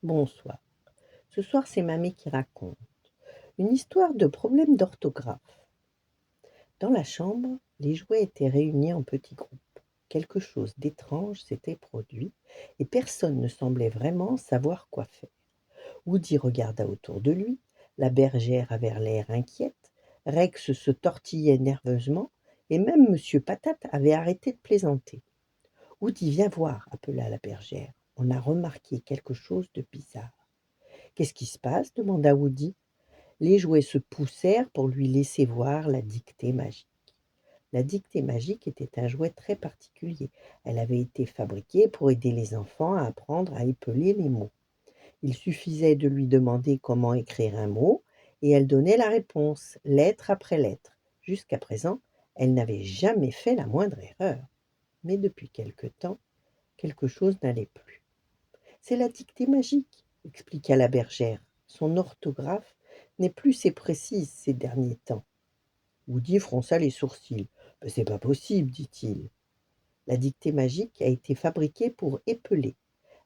Bonsoir. Ce soir, c'est Mamie qui raconte. Une histoire de problème d'orthographe. Dans la chambre, les jouets étaient réunis en petits groupes. Quelque chose d'étrange s'était produit et personne ne semblait vraiment savoir quoi faire. Woody regarda autour de lui. La bergère avait l'air inquiète. Rex se tortillait nerveusement et même Monsieur Patate avait arrêté de plaisanter. Woody, viens voir, appela la bergère. On a remarqué quelque chose de bizarre. Qu'est-ce qui se passe demanda Woody. Les jouets se poussèrent pour lui laisser voir la dictée magique. La dictée magique était un jouet très particulier. Elle avait été fabriquée pour aider les enfants à apprendre à épeler les mots. Il suffisait de lui demander comment écrire un mot, et elle donnait la réponse, lettre après lettre. Jusqu'à présent, elle n'avait jamais fait la moindre erreur. Mais depuis quelque temps, quelque chose n'allait plus. C'est la dictée magique, expliqua la bergère. Son orthographe n'est plus si précise ces derniers temps. Woody fronça les sourcils. Ben, c'est pas possible, dit-il. La dictée magique a été fabriquée pour épeler.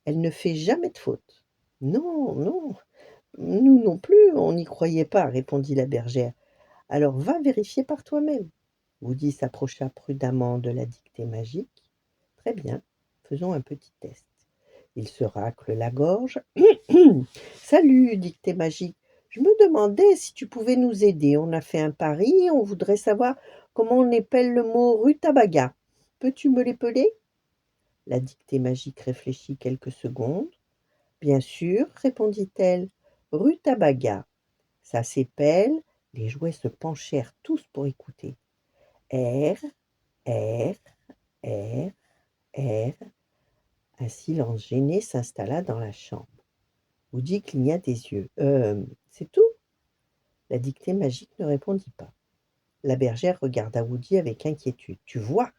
Elle ne fait jamais de faute. Non, non, nous non plus, on n'y croyait pas, répondit la bergère. Alors va vérifier par toi-même. Woody s'approcha prudemment de la dictée magique. Très bien, faisons un petit test. Il se racle la gorge. Salut, dictée magique. Je me demandais si tu pouvais nous aider. On a fait un pari, on voudrait savoir comment on épelle le mot rutabaga. Peux-tu me l'épeler? La dictée magique réfléchit quelques secondes. Bien sûr, répondit-elle. Rutabaga. Ça s'épelle. Les jouets se penchèrent tous pour écouter. R, R, R, R. Un silence gêné s'installa dans la chambre. Woody cligna des yeux. C'est tout? La dictée magique ne répondit pas. La bergère regarda Woody avec inquiétude. Tu vois,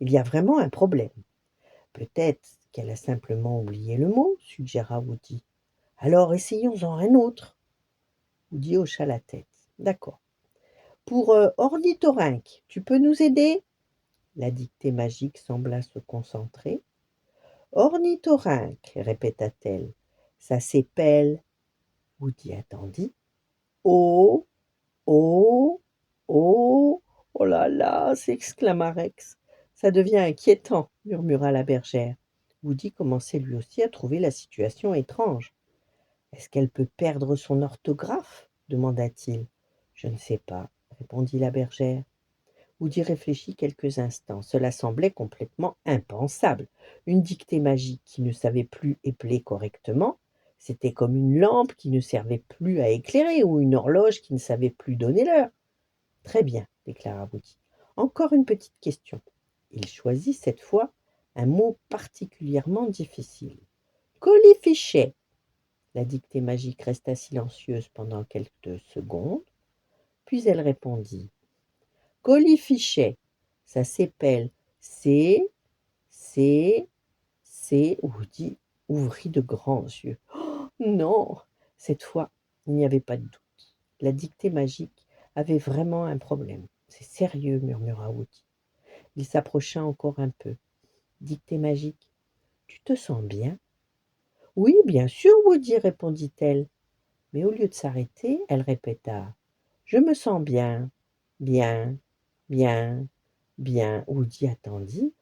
il y a vraiment un problème. Peut-être qu'elle a simplement oublié le mot, suggéra Woody. Alors essayons-en un autre. Woody hocha la tête. D'accord. Pour ornithorynque, tu peux nous aider? La dictée magique sembla se concentrer. Ornithorynque, répéta-t-elle. Ça s'épelle. Woody attendit. O, O, O. Oh là là, s'exclama Rex. Ça devient inquiétant, murmura la bergère. Woody commençait lui aussi à trouver la situation étrange. Est-ce qu'elle peut perdre son orthographe? Demanda-t-il. Je ne sais pas, répondit la bergère. Woody réfléchit quelques instants. Cela semblait complètement impensable. Une dictée magique qui ne savait plus épeler correctement, c'était comme une lampe qui ne servait plus à éclairer ou une horloge qui ne savait plus donner l'heure. Très bien, déclara Woody. Encore une petite question. Il choisit cette fois un mot particulièrement difficile. Colifichet. La dictée magique resta silencieuse pendant quelques secondes, puis elle répondit. Colifichet, ça s'épelle C, C, C. Woody ouvrit de grands yeux. Oh, non! Cette fois, il n'y avait pas de doute. La dictée magique avait vraiment un problème. C'est sérieux, murmura Woody. Il s'approcha encore un peu. Dictée magique, tu te sens bien? Oui, bien sûr, Woody, répondit-elle. Mais au lieu de s'arrêter, elle répéta. Je me sens bien, bien, bien, bien. Woody attendit.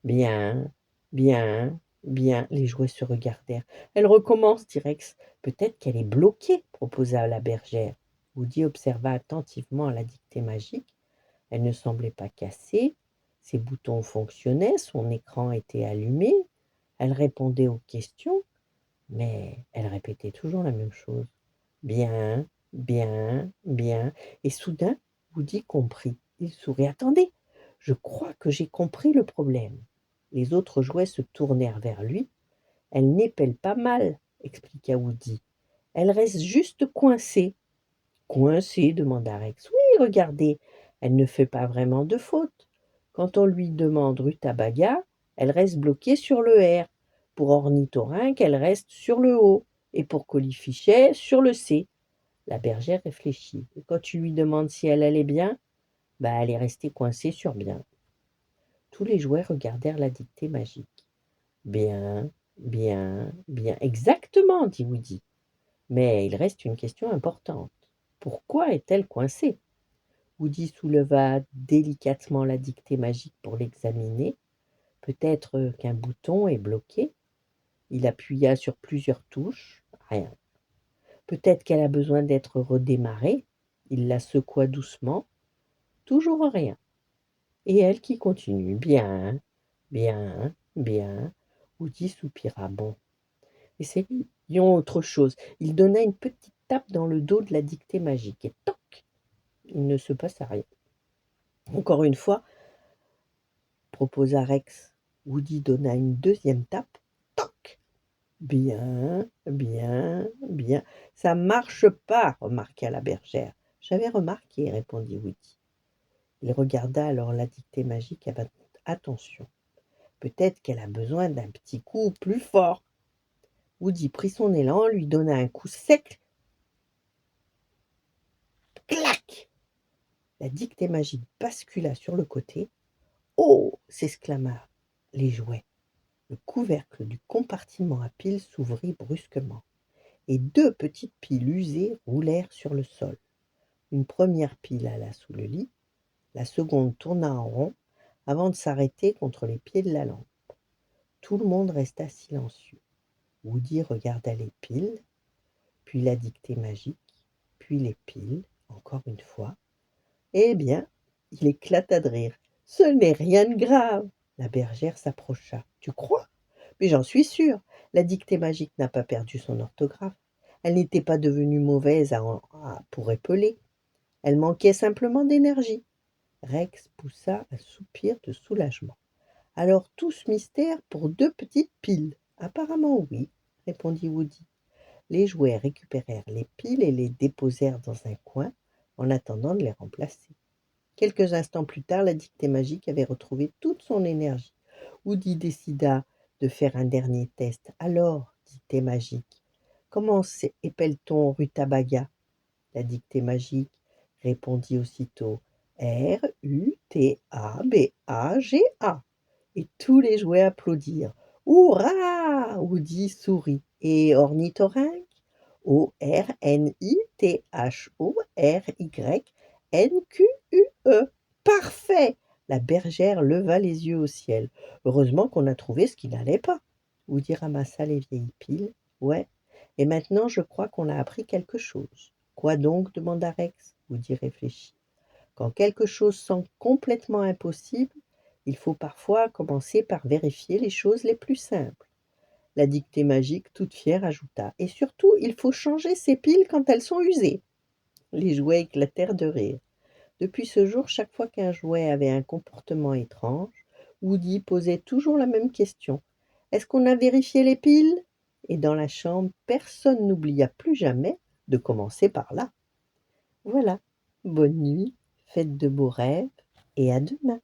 Bien, bien, bien. Les jouets se regardèrent. Elle recommence, dit Rex. Peut-être qu'elle est bloquée, proposa la bergère. Woody observa attentivement la dictée magique. Elle ne semblait pas cassée. Ses boutons fonctionnaient, son écran était allumé. Elle répondait aux questions, mais elle répétait toujours la même chose. Bien, bien, bien. Et soudain, Woody comprit. Il sourit. Attendez, je crois que j'ai compris le problème. Les autres jouets se tournèrent vers lui. Elle n'épelle pas mal, expliqua Woody. Elle reste juste coincée. Coincée, demanda Rex. Oui, regardez, elle ne fait pas vraiment de faute. Quand on lui demande rutabaga, elle reste bloquée sur le R. Pour ornithorynque, elle reste sur le O. Et pour colifichet, sur le C. La bergère réfléchit. Et quand tu lui demandes si elle allait bien, elle est restée coincée sur bien. Tous les jouets regardèrent la dictée magique. Bien, Bien, bien, exactement, dit Woody. Mais il reste une question importante. Pourquoi est-elle coincée? Woody souleva délicatement la dictée magique pour l'examiner. Peut-être qu'un bouton est bloqué. Il appuya sur plusieurs touches. Rien. Peut-être qu'elle a besoin d'être redémarrée. Il la secoua doucement. Toujours rien. Et elle qui continue. Bien, bien, bien. Woody soupira. Bon, essayons autre chose. Il donna une petite tape dans le dos de la dictée magique. Et toc, il ne se passa rien. Encore une fois, proposa Rex. Woody donna une deuxième tape. Toc. Bien, bien, bien. Ça marche pas, remarqua la bergère. J'avais remarqué, répondit Woody. Il regarda alors la dictée magique avec attention. Peut-être qu'elle a besoin d'un petit coup plus fort. Woody prit son élan, lui donna un coup sec. Clac! La dictée magique bascula sur le côté. Oh! S'exclama les jouets. Le couvercle du compartiment à piles s'ouvrit brusquement, et deux petites piles usées roulèrent sur le sol. Une première pile alla sous le lit, la seconde tourna en rond, avant de s'arrêter contre les pieds de la lampe. Tout le monde resta silencieux. Woody regarda les piles, puis la dictée magique, puis les piles, encore une fois. Eh bien, il éclata de rire. Ce n'est rien de grave. La bergère s'approcha. Tu crois? Mais j'en suis sûre. La dictée magique n'a pas perdu son orthographe. Elle n'était pas devenue mauvaise pour épeler. Elle manquait simplement d'énergie. Rex poussa un soupir de soulagement. Alors tout ce mystère pour deux petites piles? Apparemment oui, répondit Woody. Les jouets récupérèrent les piles et les déposèrent dans un coin en attendant de les remplacer. Quelques instants plus tard, la dictée magique avait retrouvé toute son énergie. Woody décida de faire un dernier test. Alors, dictée magique, comment épelle-t-on rutabaga? La dictée magique répondit aussitôt Rutabaga. Et tous les jouets applaudirent. Hurrah! Woody sourit. Et ornithorynque? Ornithorynque. Parfait! La bergère leva les yeux au ciel. Heureusement qu'on a trouvé ce qui n'allait pas. Woody ramassa les vieilles piles. Ouais. Et maintenant, je crois qu'on a appris quelque chose. Quoi donc? Demanda Rex. Woody réfléchit. Quand quelque chose semble complètement impossible, il faut parfois commencer par vérifier les choses les plus simples. La dictée magique, toute fière, ajouta. Et surtout, il faut changer ces piles quand elles sont usées. Les jouets éclatèrent de rire. Depuis ce jour, chaque fois qu'un jouet avait un comportement étrange, Woody posait toujours la même question. Est-ce qu'on a vérifié les piles? Et dans la chambre, personne n'oublia plus jamais de commencer par là. Voilà. Bonne nuit, faites de beaux rêves et à demain.